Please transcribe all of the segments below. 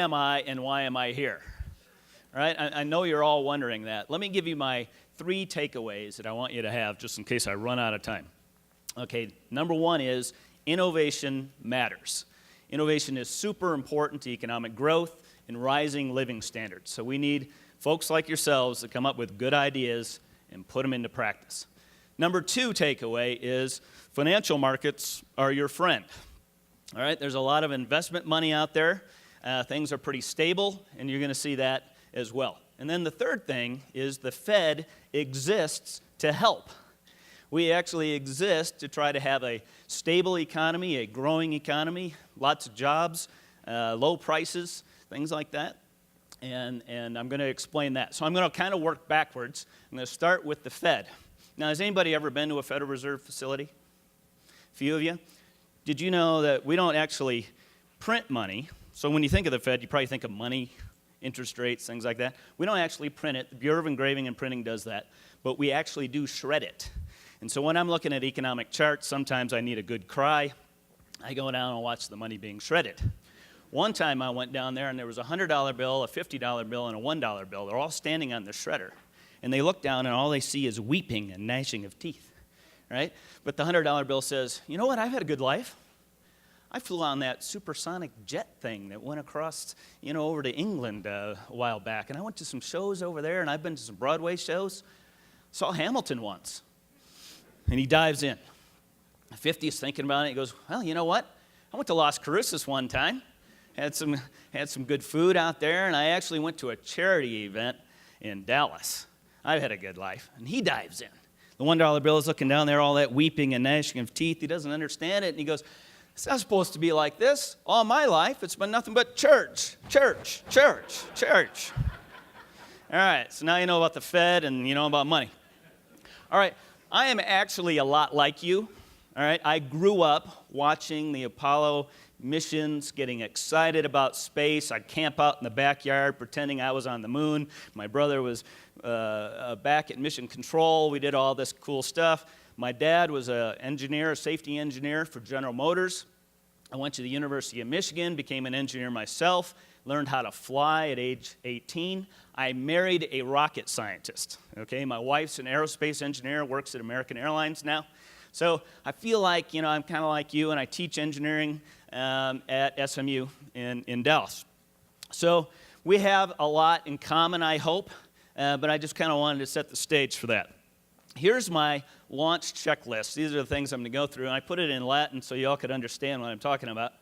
am I and why am I here? All right, I know you're all wondering that. Let me give you my 3 takeaways that I want you to have just in case I run out of time. Okay, number 1 is innovation matters. Innovation is super important to economic growth and rising living standards. So we need folks like yourselves to come up with good ideas and put them into practice. Number 2 takeaway is financial markets are your friend. All right, there's a lot of investment money out there. Things are pretty stable, and you're going to see that as well. And then the third thing is the Fed exists to help. We actually exist to try to have a stable economy, a growing economy, lots of jobs, low prices, things like that. And I'm going to explain that. So I'm going to kind of work backwards. I'm going to start with the Fed. Now, has anybody ever been to a Federal Reserve facility? A few of you? Did you know that we don't actually print money? So when you think of the Fed, you probably think of money, interest rates, things like that. We don't actually print it. The Bureau of Engraving and Printing does that. But we actually do shred it. And so when I'm looking at economic charts, sometimes I need a good cry. I go down and watch the money being shredded. One time I went down there and there was a $100 bill, a $50 bill, and a $1 bill. They're all standing on the shredder. And they look down and all they see is weeping and gnashing of teeth, right? But the $100 bill says, you know what, I've had a good life. I flew on that supersonic jet thing that went across, over to England a while back. And I went to some shows over there, and I've been to some Broadway shows. Saw Hamilton once. And he dives in. The 50 is thinking about it. He goes, well, you know what? I went to Las Cruces one time. Had some good food out there, and I actually went to a charity event in Dallas. I've had a good life. And he dives in. The $1 bill is looking down there, all that weeping and gnashing of teeth. He doesn't understand it, and he goes, it's not supposed to be like this. All my life, it's been nothing but church, church, church, church. All right, so now you know about the Fed and you know about money. All right, I am actually a lot like you. All right, I grew up watching the Apollo missions, getting excited about space. I'd camp out in the backyard pretending I was on the moon. My brother was back at mission control. We did all this cool stuff. My dad was an engineer, a safety engineer for General Motors. I went to the University of Michigan, became an engineer myself, learned how to fly at age 18. I married a rocket scientist. Okay, my wife's an aerospace engineer, works at American Airlines now. So I feel like, I'm kind of like you, and I teach engineering at SMU in Dallas. So we have a lot in common, I hope, but I just kind of wanted to set the stage for that. Here's my launch checklist. These are the things I'm going to go through, and I put it in Latin so you all could understand what I'm talking about.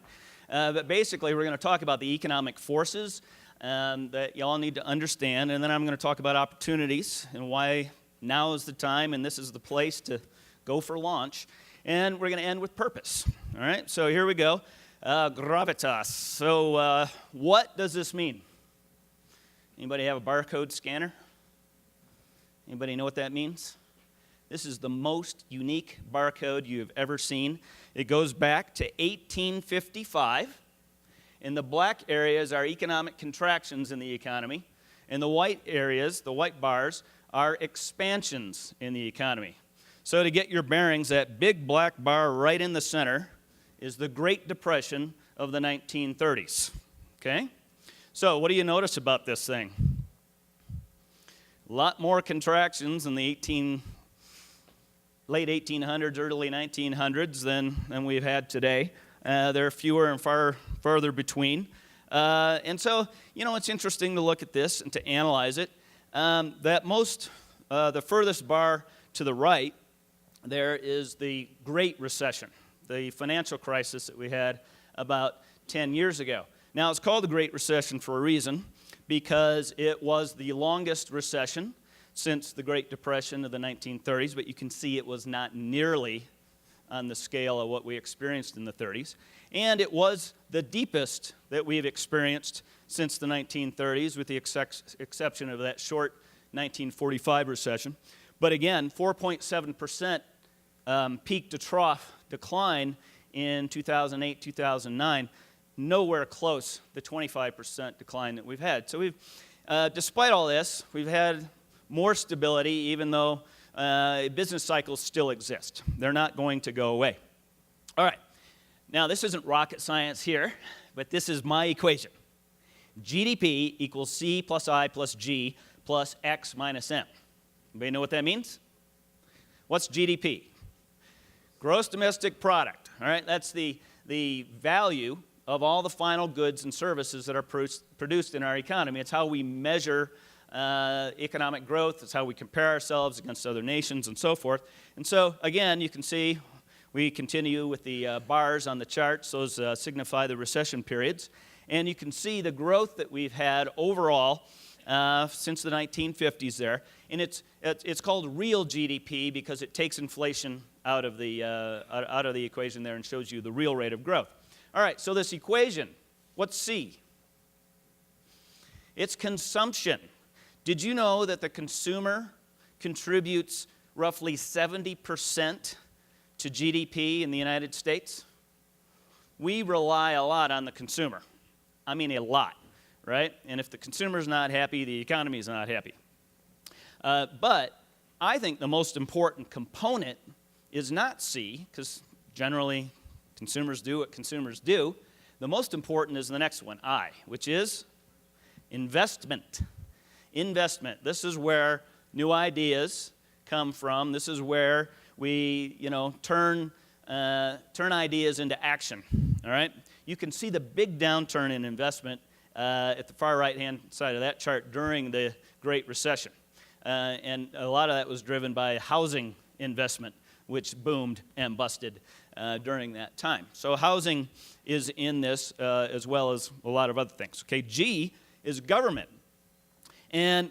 But basically, we're going to talk about the economic forces that you all need to understand, and then I'm going to talk about opportunities and why now is the time and this is the place to go for launch. And we're going to end with purpose. All right, so here we go. Gravitas. So what does this mean? Anybody have a barcode scanner? Anybody know what that means? This is the most unique barcode you have ever seen. It goes back to 1855. And the black areas are economic contractions in the economy. And the white areas, the white bars, are expansions in the economy. So to get your bearings, that big black bar right in the center is the Great Depression of the 1930s. Okay? So what do you notice about this thing? A lot more contractions in the late 1800s, early 1900s than we've had today. There are fewer and farther between. And so, it's interesting to look at this and to analyze it. The furthest bar to the right, there is the Great Recession, the financial crisis that we had about 10 years ago. Now, it's called the Great Recession for a reason, because it was the longest recession since the Great Depression of the 1930s, but you can see it was not nearly on the scale of what we experienced in the 30s. And it was the deepest that we've experienced since the 1930s, with the exception of that short 1945 recession. But again, 4.7% peak to trough decline in 2008, 2009, nowhere close the 25% decline that we've had. So despite all this, we've had more stability, even though business cycles still exist. They're not going to go away. All right. Now, this isn't rocket science here, but this is my equation. GDP equals C plus I plus G plus X minus M. Anybody know what that means? What's GDP? Gross domestic product, all right? That's the value of all the final goods and services that are produced in our economy. It's how we measure economic growth. It's how we compare ourselves against other nations and so forth. And so, again, you can see we continue with the bars on the charts. Those signify the recession periods. And you can see the growth that we've had overall since the 1950s there. And it's called real GDP because it takes inflation out of the equation there and shows you the real rate of growth. All right, so this equation, what's C? It's consumption. Did you know that the consumer contributes roughly 70% to GDP in the United States? We rely a lot on the consumer. I mean a lot, right? And if the consumer's not happy, the economy's not happy. But I think the most important component is not C, because generally consumers do what consumers do. The most important is the next one, I, which is investment. Investment. This is where new ideas come from. This is where we, turn ideas into action. All right. You can see the big downturn in investment at the far right-hand side of that chart during the Great Recession, and a lot of that was driven by housing investment, which boomed and busted during that time. So housing is in this as well as a lot of other things. Okay, G is government. And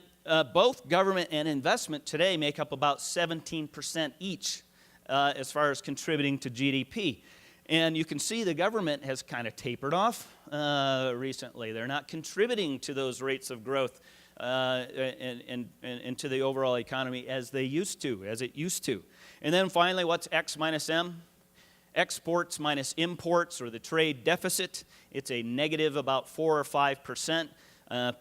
both government and investment today make up about 17% each as far as contributing to GDP. And you can see the government has kind of tapered off recently. They're not contributing to those rates of growth and to the overall economy as it used to. And then finally, what's X minus M? Exports minus imports, or the trade deficit. It's a negative about 4 or 5%,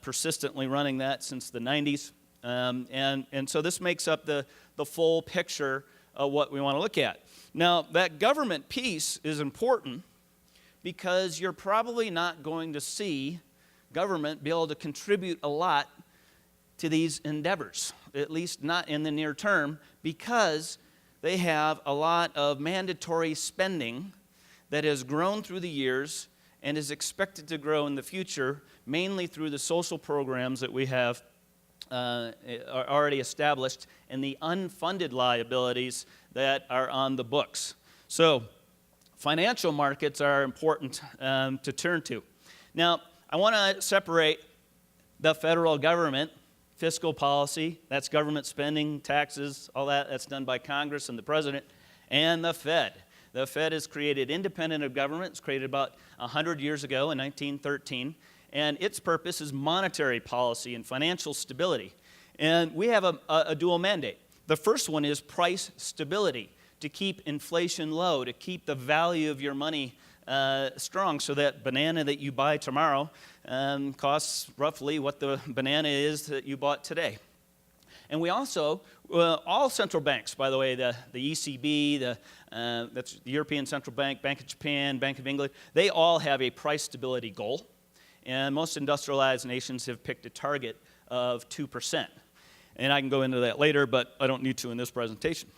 persistently running that since the 90s. And so this makes up the full picture of what we want to look at. Now, that government piece is important because you're probably not going to see government be able to contribute a lot to these endeavors, at least not in the near term, because they have a lot of mandatory spending that has grown through the years and is expected to grow in the future, mainly through the social programs that we have are already established and the unfunded liabilities that are on the books. So financial markets are important to turn to. Now, I want to separate the federal government, fiscal policy, that's government spending, taxes, all that, that's done by Congress and the president, and the Fed. The Fed is created independent of government. It's created about 100 years ago in 1913, and its purpose is monetary policy and financial stability. And we have a dual mandate. The first one is price stability, to keep inflation low, to keep the value of your money strong, so that banana that you buy tomorrow costs roughly what the banana is that you bought today. And we also, all central banks, by the way, the ECB, that's the European Central Bank, Bank of Japan, Bank of England, they all have a price stability goal. And most industrialized nations have picked a target of 2%. And I can go into that later, but I don't need to in this presentation.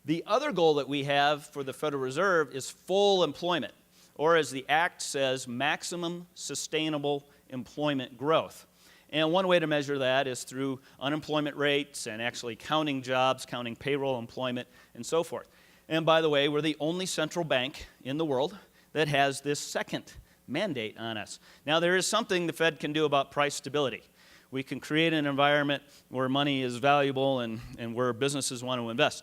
The other goal that we have for the Federal Reserve is full employment, or as the Act says, maximum sustainable employment growth. And one way to measure that is through unemployment rates and actually counting jobs, counting payroll employment, and so forth. And by the way, we're the only central bank in the world that has this second mandate on us. Now, there is something the Fed can do about price stability. We can create an environment where money is valuable and where businesses want to invest.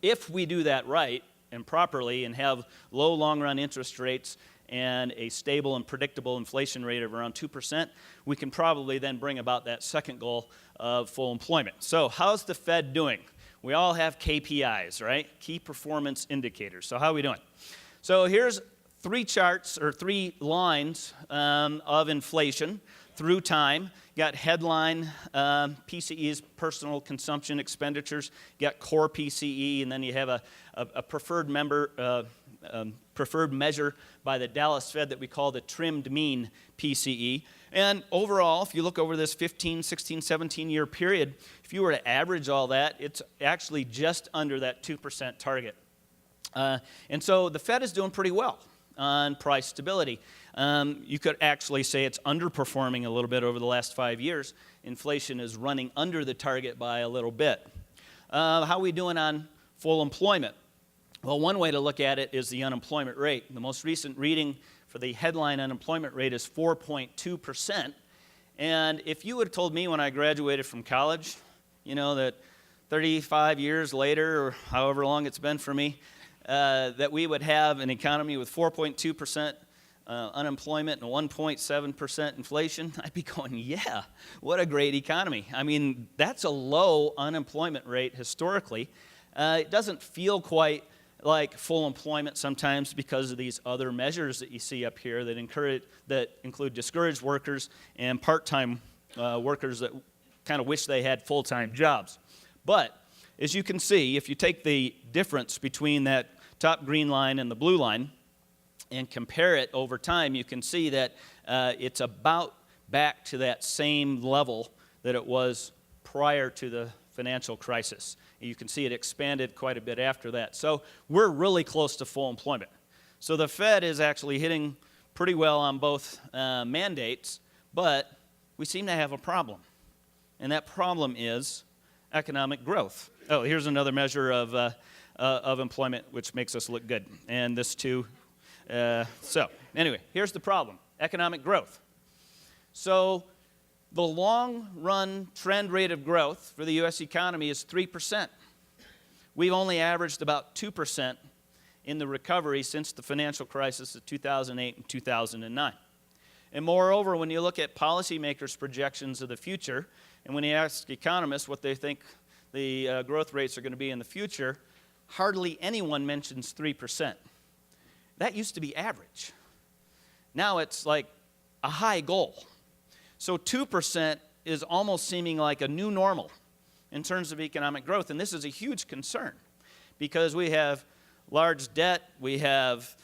If we do that right and properly and have low long-run interest rates and a stable and predictable inflation rate of around 2%, we can probably then bring about that second goal of full employment. So how's the Fed doing? We all have KPIs, right? Key performance indicators. So how are we doing? So here's 3 charts or 3 lines of inflation through time. You got headline PCE's personal consumption expenditures. You got core PCE, and then you have a preferred member preferred measure by the Dallas Fed that we call the trimmed mean PCE. And overall, if you look over this 15, 16, 17-year period, if you were to average all that, it's actually just under that 2% target. And so the Fed is doing pretty well on price stability. You could actually say it's underperforming a little bit over the last 5 years. Inflation is running under the target by a little bit. How are we doing on full employment? Well, one way to look at it is the unemployment rate. The most recent reading for the headline unemployment rate is 4.2%. And if you would have told me when I graduated from college, you know, that 35 years later, or however long it's been for me, that we would have an economy with 4.2% unemployment and 1.7% inflation, I'd be going, yeah, what a great economy. I mean, that's a low unemployment rate historically. It doesn't feel quite like full employment sometimes because of these other measures that you see up here that include discouraged workers and part-time workers that kind of wish they had full-time jobs. But as you can see, if you take the difference between that top green line and the blue line and compare it over time, you can see that it's about back to that same level that it was prior to the financial crisis. You can see it expanded quite a bit after that. So we're really close to full employment. So the Fed is actually hitting pretty well on both mandates, but we seem to have a problem. And that problem is economic growth. Oh, here's another measure of employment, which makes us look good. And this too. So anyway, here's the problem, economic growth. So the long-run trend rate of growth for the U.S. economy is 3%. We've only averaged about 2% in the recovery since the financial crisis of 2008 and 2009. And moreover, when you look at policymakers' projections of the future, and when you ask economists what they think the growth rates are going to be in the future, hardly anyone mentions 3%. That used to be average. Now it's like a high goal. So 2% is almost seeming like a new normal in terms of economic growth. And this is a huge concern because we have large debt, we have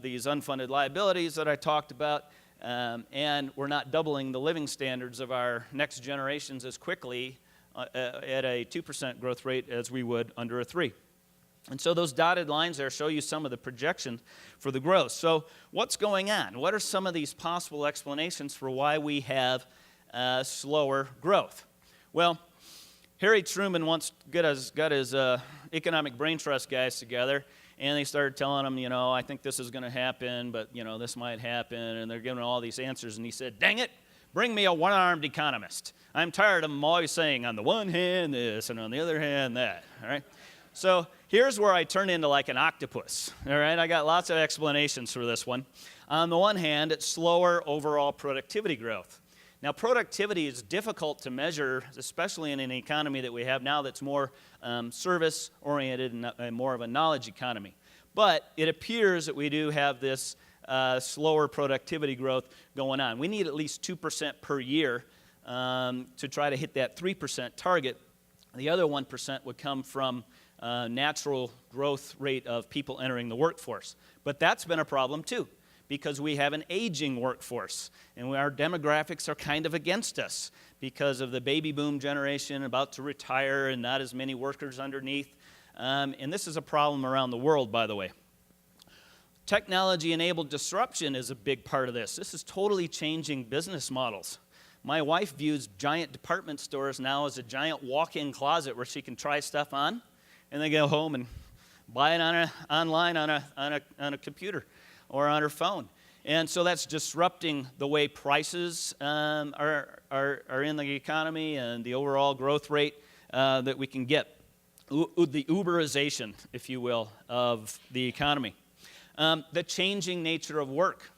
these unfunded liabilities that I talked about, and we're not doubling the living standards of our next generations as quickly at a 2% growth rate as we would under a 3%. And so those dotted lines there show you some of the projections for the growth. So what's going on? What are some of these possible explanations for why we have slower growth? Well, Harry Truman once got his economic brain trust guys together, and they started telling them, you know, I think this is going to happen, but, you know, this might happen, and they're giving all these answers. And he said, dang it, bring me a one-armed economist. I'm tired of them always saying on the one hand this and on the other hand that, all right? So here's where I turn into like an octopus, all right? I got lots of explanations for this one. On the one hand, it's slower overall productivity growth. Now, productivity is difficult to measure, especially in an economy that we have now that's more service-oriented and more of a knowledge economy. But it appears that we do have this slower productivity growth going on. We need at least 2% per year to try to hit that 3% target. The other 1% would come from natural growth rate of people entering the workforce. But that's been a problem too, because we have an aging workforce, and our demographics are kind of against us because of the baby boom generation about to retire and not as many workers underneath. And this is a problem around the world, by the way. Technology-enabled disruption is a big part of this. This is totally changing business models. My wife views giant department stores now as a giant walk-in closet where she can try stuff on, and then go home and buy it online on a computer or on her phone. And so that's disrupting the way prices are in the economy and the overall growth rate that we can get. The Uberization, if you will, of the economy. The changing nature of work.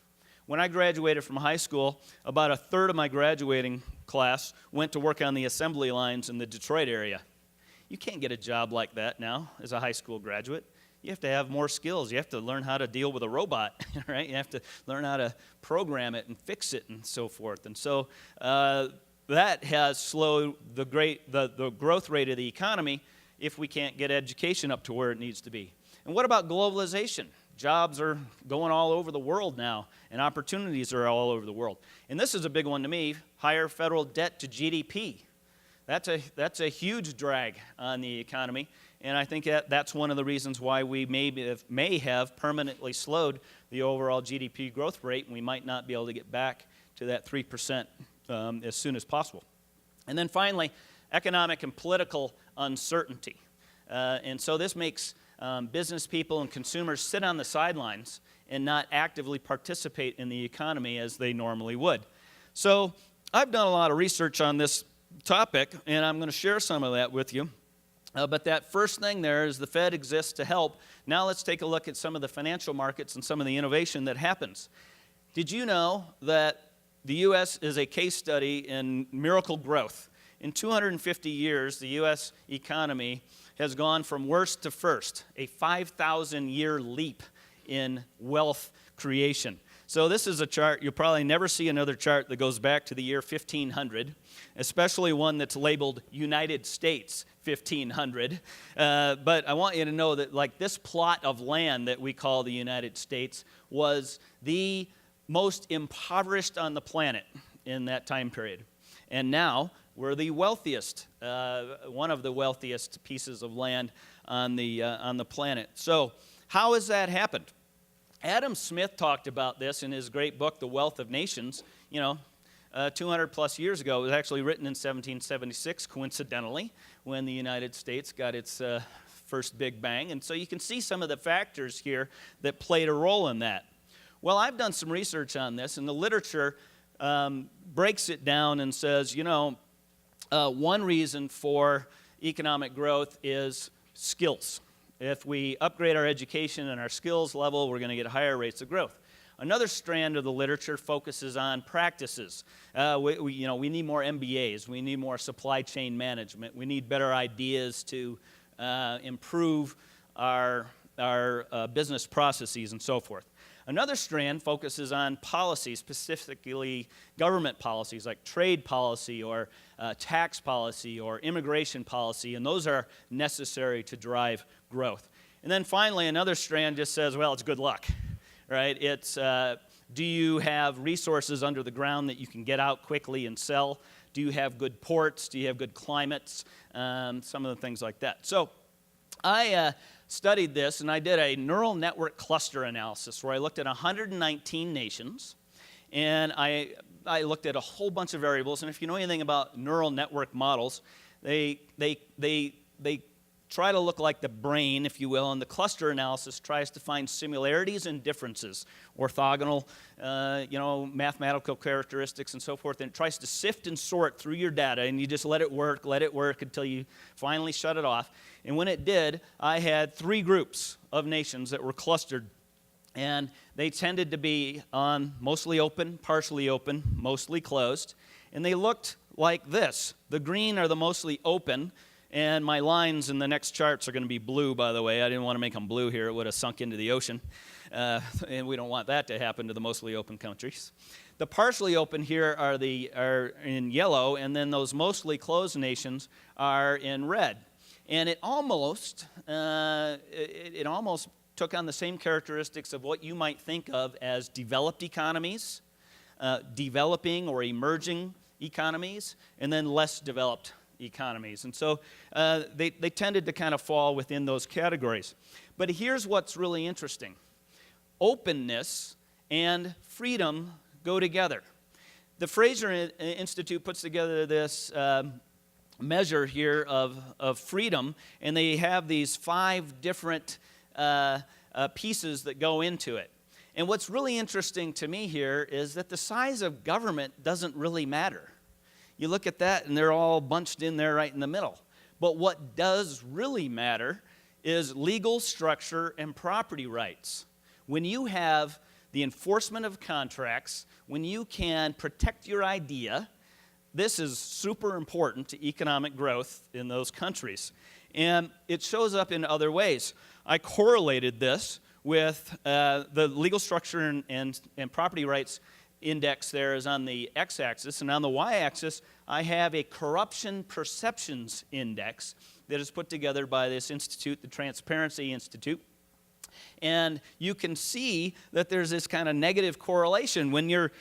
When I graduated from high school, about a third of my graduating class went to work on the assembly lines in the Detroit area. You can't get a job like that now as a high school graduate. You have to have more skills. You have to learn how to deal with a robot, right? You have to learn how to program it and fix it and so forth. And so that has slowed the growth rate of the economy if we can't get education up to where it needs to be. And what about globalization? Jobs are going all over the world now, and opportunities are all over the world. And this is a big one to me, higher federal debt to GDP. That's a huge drag on the economy, and I think that's one of the reasons why we may have permanently slowed the overall GDP growth rate, and we might not be able to get back to that 3% as soon as possible. And then finally, economic and political uncertainty. And so this makes business people and consumers sit on the sidelines and not actively participate in the economy as they normally would. So I've done a lot of research on this topic, and I'm going to share some of that with you. But that first thing there is the Fed exists to help. Now let's take a look at some of the financial markets and some of the innovation that happens. Did you know that the U.S. is a case study in miracle growth? In 250 years, the U.S. economy has gone from worst to first, a 5,000-year leap in wealth creation. So this is a chart. You'll probably never see another chart that goes back to the year 1500, especially one that's labeled United States 1500. But I want you to know that like this plot of land that we call the United States was the most impoverished on the planet in that time period. And now we're the wealthiest, one of the wealthiest pieces of land on the planet. So how has that happened? Adam Smith talked about this in his great book, The Wealth of Nations, 200 plus years ago. It was actually written in 1776, coincidentally, when the United States got its first big bang. And so you can see some of the factors here that played a role in that. Well, I've done some research on this, and the literature breaks it down and says, one reason for economic growth is skills. If we upgrade our education and our skills level, we're going to get higher rates of growth. Another strand of the literature focuses on practices. We need more MBAs. We need more supply chain management. We need better ideas to improve our business processes and so forth. Another strand focuses on policy, specifically government policies like trade policy or tax policy or immigration policy, and those are necessary to drive growth. And then finally, another strand just says, well, it's good luck, right? It's do you have resources under the ground that you can get out quickly and sell? Do you have good ports? Do you have good climates? Some of the things like that. So I studied this, and I did a neural network cluster analysis where I looked at 119 nations, and I looked at a whole bunch of variables. And if you know anything about neural network models, they try to look like the brain, if you will, and the cluster analysis tries to find similarities and differences, orthogonal, mathematical characteristics and so forth, and it tries to sift and sort through your data, and you just let it work until you finally shut it off. And when it did, I had 3 groups of nations that were clustered, and they tended to be on mostly open, partially open, mostly closed, and they looked like this. The green are the mostly open, and my lines in the next charts are going to be blue, by the way. I didn't want to make them blue here. It would have sunk into the ocean, and we don't want that to happen to the mostly open countries. The partially open here are in yellow, and then those mostly closed nations are in red. And it almost took on the same characteristics of what you might think of as developed economies, developing or emerging economies, and then less developed economies. And so they tended to kind of fall within those categories. But here's what's really interesting. Openness and freedom go together. The Fraser Institute puts together this measure here of freedom, and they have these 5 different pieces that go into it. And what's really interesting to me here is that the size of government doesn't really matter. You look at that, and they're all bunched in there right in the middle. But what does really matter is legal structure and property rights. When you have the enforcement of contracts, when you can protect your idea, this is super important to economic growth in those countries. And it shows up in other ways. I correlated this with the legal structure and property rights index there is on the x-axis, and on the y-axis, I have a corruption perceptions index that is put together by this institute, the Transparency Institute. And you can see that there's this kind of negative correlation. When you're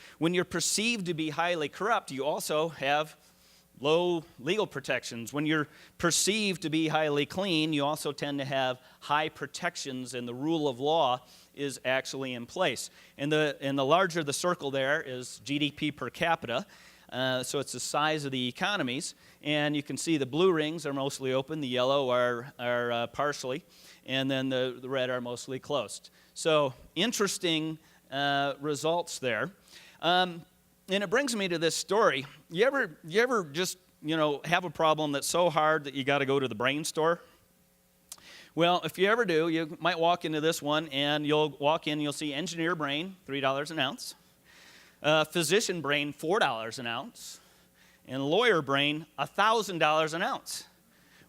perceived to be highly corrupt, you also have low legal protections. When you're perceived to be highly clean, you also tend to have high protections, and the rule of law is actually in place. And the larger the circle there is GDP per capita. So it's the size of the economies. And you can see the blue rings are mostly open, the yellow are partially, and then the red are mostly closed. So interesting results there. And it brings me to this story. You ever just, have a problem that's so hard that you got to go to the brain store? Well, if you ever do, you might walk into this one, and you'll walk in, you'll see engineer brain, $3 an ounce, physician brain, $4 an ounce, and lawyer brain, $1,000 an ounce.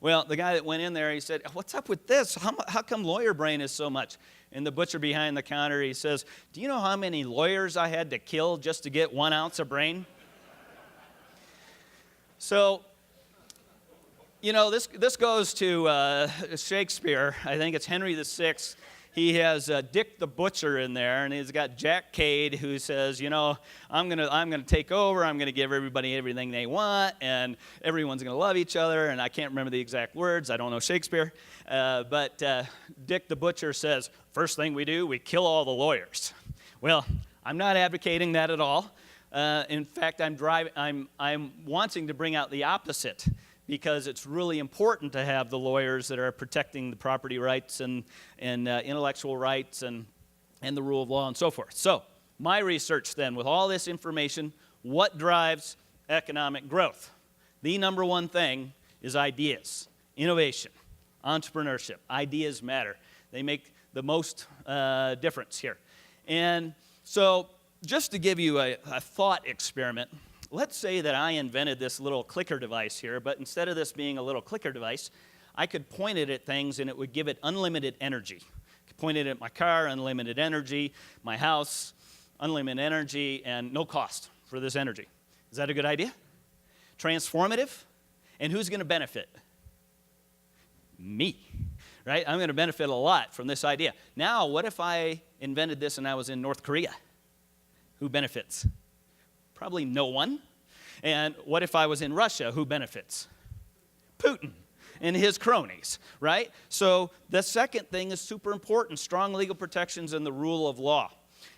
Well, the guy that went in there, he said, "What's up with this? How come lawyer brain is so much?" And the butcher behind the counter, he says, "Do you know how many lawyers I had to kill just to get 1 ounce of brain?" So, this goes to Shakespeare. I think it's Henry VI. He has Dick the Butcher in there, and he's got Jack Cade, who says, I'm gonna take over. I'm gonna give everybody everything they want, and everyone's gonna love each other. And I can't remember the exact words. I don't know Shakespeare, but Dick the Butcher says, "First thing we do, we kill all the lawyers." Well, I'm not advocating that at all. In fact, I'm wanting to bring out the opposite, because it's really important to have the lawyers that are protecting the property rights and intellectual rights and the rule of law and so forth. So my research then, with all this information, what drives economic growth? The number one thing is ideas, innovation, entrepreneurship. Ideas matter. They make the most difference here. And so just to give you a thought experiment, let's say that I invented this little clicker device here, but instead of this being a little clicker device, I could point it at things and it would give it unlimited energy. I could point it at my car, unlimited energy, my house, unlimited energy, and no cost for this energy. Is that a good idea? Transformative? And who's going to benefit? Me, right? I'm going to benefit a lot from this idea. Now, what if I invented this and I was in North Korea? Who benefits? Probably no one. And what if I was in Russia? Who benefits? Putin and his cronies, right? So the second thing is super important, strong legal protections and the rule of law.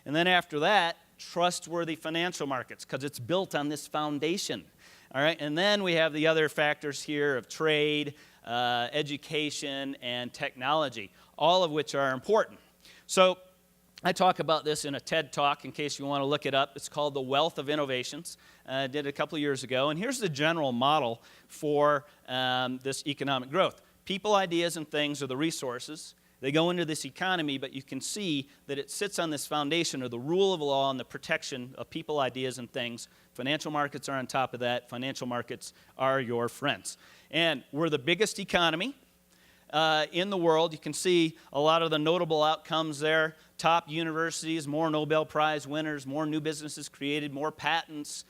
And then after that, trustworthy financial markets, because it's built on this foundation, all right? And then we have the other factors here of trade, education, and technology, all of which are important. So I talk about this in a TED Talk in case you want to look it up. It's called The Wealth of Innovations. I did it a couple of years ago. And here's the general model for this economic growth. People, ideas, and things are the resources. They go into this economy, but you can see that it sits on this foundation of the rule of law and the protection of people, ideas, and things. Financial markets are on top of that. Financial markets are your friends. And we're the biggest economy in the world. You can see a lot of the notable outcomes there. Top universities, more Nobel Prize winners, more new businesses created, more patents.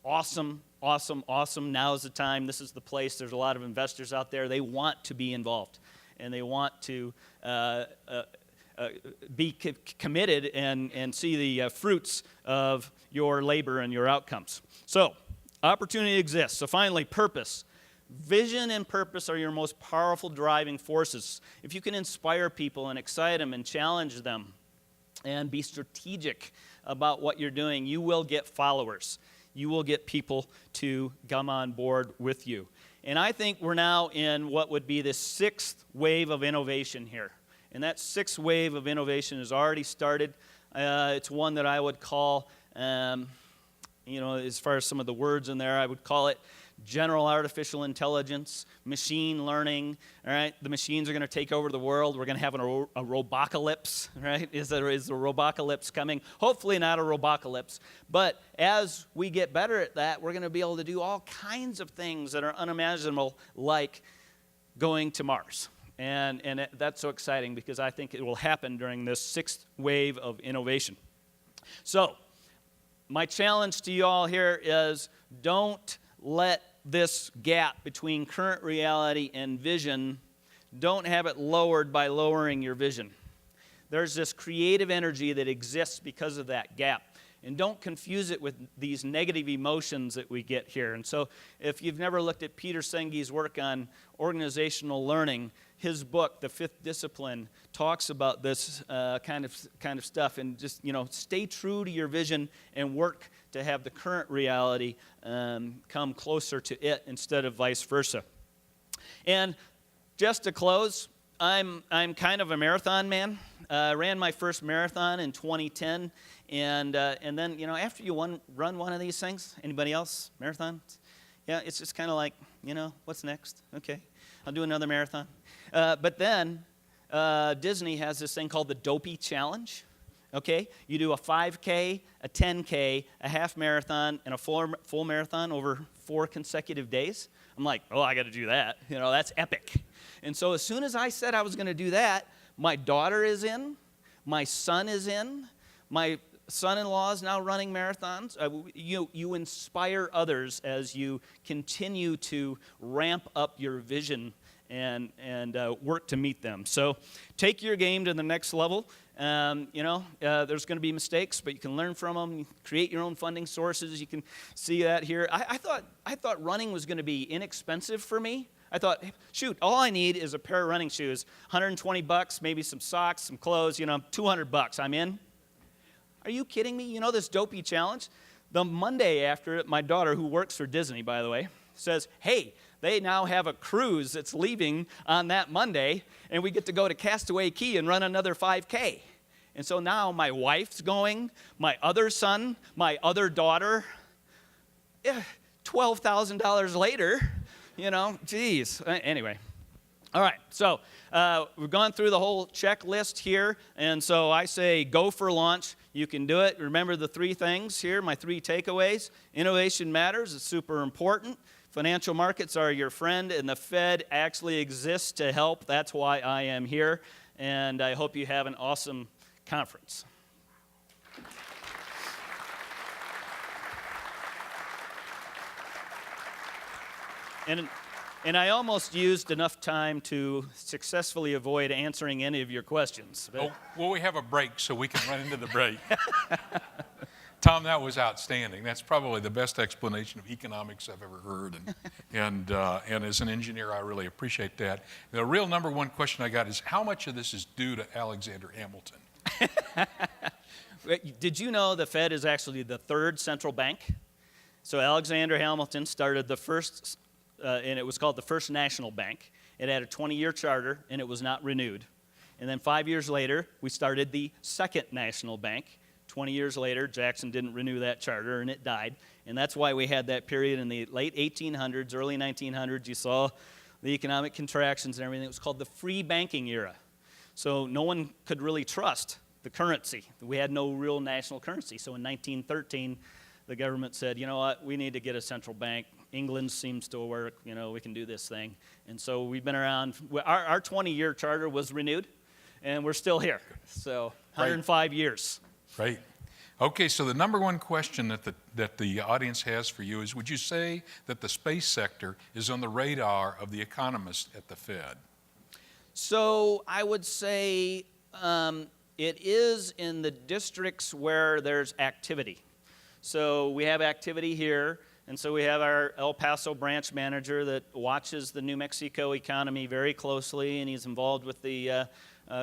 Awesome, awesome, awesome. Now is the time. This is the place. There's a lot of investors out there. They want to be involved, and they want to be committed and see the fruits of your labor and your outcomes. So, opportunity exists. So finally, purpose. Vision and purpose are your most powerful driving forces. If you can inspire people and excite them and challenge them and be strategic about what you're doing, you will get followers. You will get people to come on board with you. And I think we're now in what would be the sixth wave of innovation here. And that sixth wave of innovation has already started. It's one that I would call, as far as some of the words in there, I would call it general artificial intelligence, machine learning, all right? The machines are going to take over the world. We're going to have a robocalypse, right? Is the robocalypse coming? Hopefully not a robocalypse. But as we get better at that, we're going to be able to do all kinds of things that are unimaginable, like going to Mars. And that's so exciting because I think it will happen during this sixth wave of innovation. So my challenge to you all here is don't let this gap between current reality and vision, don't have it lowered by lowering your vision. There's this creative energy that exists because of that gap. And don't confuse it with these negative emotions that we get here. And so if you've never looked at Peter Senge's work on organizational learning, his book, The Fifth Discipline, talks about this kind of stuff. And just, stay true to your vision and work to have the current reality come closer to it instead of vice versa. And just to close, I'm kind of a marathon man. I ran my first marathon in 2010, and then after you run one of these things, anybody else marathons? Yeah, it's just kind of like what's next? Okay, I'll do another marathon. But then Disney has this thing called the Dopey Challenge. Okay, you do a 5K, a 10K, a half marathon, and a full marathon over 4 consecutive days. I'm like, oh, I got to do that. That's epic. And so as soon as I said I was going to do that, my daughter is in, my son is in, my son-in-law is now running marathons. You inspire others as you continue to ramp up your vision and work to meet them. So take your game to the next level. There's going to be mistakes, but you can learn from them. You create your own funding sources. You can see that here. I thought running was going to be inexpensive for me. I thought, shoot, all I need is a pair of running shoes, $120, maybe some socks, some clothes, $200, I'm in. Are you kidding me? This Dopey Challenge? The Monday after it, my daughter, who works for Disney, by the way, says, hey, they now have a cruise that's leaving on that Monday, and we get to go to Castaway Cay and run another 5K. And so now my wife's going, my other son, my other daughter, $12,000 later, geez. Anyway. All right, so we've gone through the whole checklist here, and so I say go for launch. You can do it. Remember the 3 things here, my 3 takeaways. Innovation matters. It's super important. Financial markets are your friend, and the Fed actually exists to help. That's why I am here, and I hope you have an awesome conference. And I almost used enough time to successfully avoid answering any of your questions. Well, we have a break, so we can run into the break. Tom, that was outstanding. That's probably the best explanation of economics I've ever heard. And as an engineer, I really appreciate that. The real number one question I got is, how much of this is due to Alexander Hamilton? Did you know the Fed is actually the 3rd central bank? So Alexander Hamilton started the first, and it was called the First National Bank. It had a 20-year charter, and it was not renewed. And then 5 years later, we started the Second National Bank. 20 years later, Jackson didn't renew that charter, and it died. And that's why we had that period in the late 1800s, early 1900s. You saw the economic contractions and everything. It was called the free banking era. So no one could really trust the currency. We had no real national currency. So in 1913, the government said, you know what, we need to get a central bank. England seems to work. We can do this thing. And so we've been around. Our 20-year charter was renewed, and we're still here. So 105 years. Right. Okay, so the number one question that the audience has for you is, would you say that the space sector is on the radar of the economists at the Fed? So I would say it is in the districts where there's activity. So we have activity here, and so we have our El Paso branch manager that watches the New Mexico economy very closely, and he's involved with the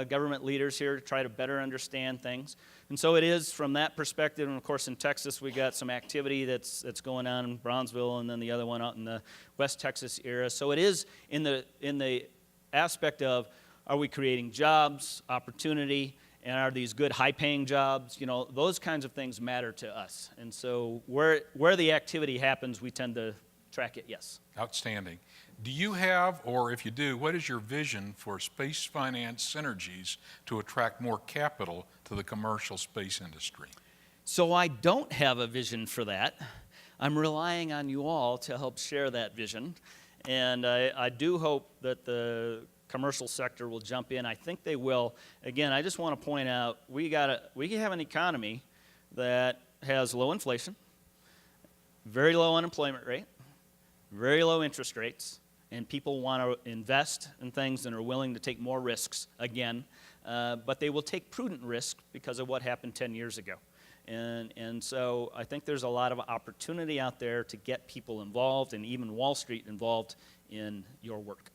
government leaders here to try to better understand things. And so it is from that perspective, and of course in Texas we got some activity that's going on in Brownsville, and then the other one out in the West Texas area. So it is in the aspect of, are we creating jobs, opportunity, and are these good high-paying jobs? Those kinds of things matter to us. And so where the activity happens, we tend to track it, yes. Outstanding. Do you have, or if you do, what is your vision for space finance synergies to attract more capital to the commercial space industry? So I don't have a vision for that. I'm relying on you all to help share that vision. And I do hope that the commercial sector will jump in. I think they will. Again, I just want to point out, we have an economy that has low inflation, very low unemployment rate, very low interest rates, and people want to invest in things and are willing to take more risks again, but they will take prudent risk because of what happened 10 years ago. And so I think there's a lot of opportunity out there to get people involved, and even Wall Street involved in your work.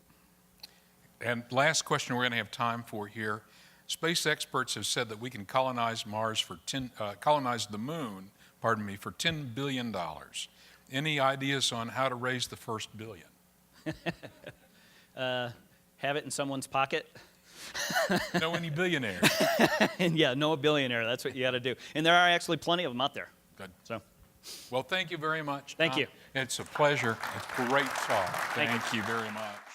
And last question we're going to have time for here. Space experts have said that we can colonize colonize the moon, pardon me, for $10 billion. Any ideas on how to raise the first billion? Have it in someone's pocket. Know any billionaires? And yeah, know a billionaire. That's what you got to do. And there are actually plenty of them out there. Good. So, Well, thank you very much. Thank you. It's a pleasure. A great talk. Thank you. Thank you very much.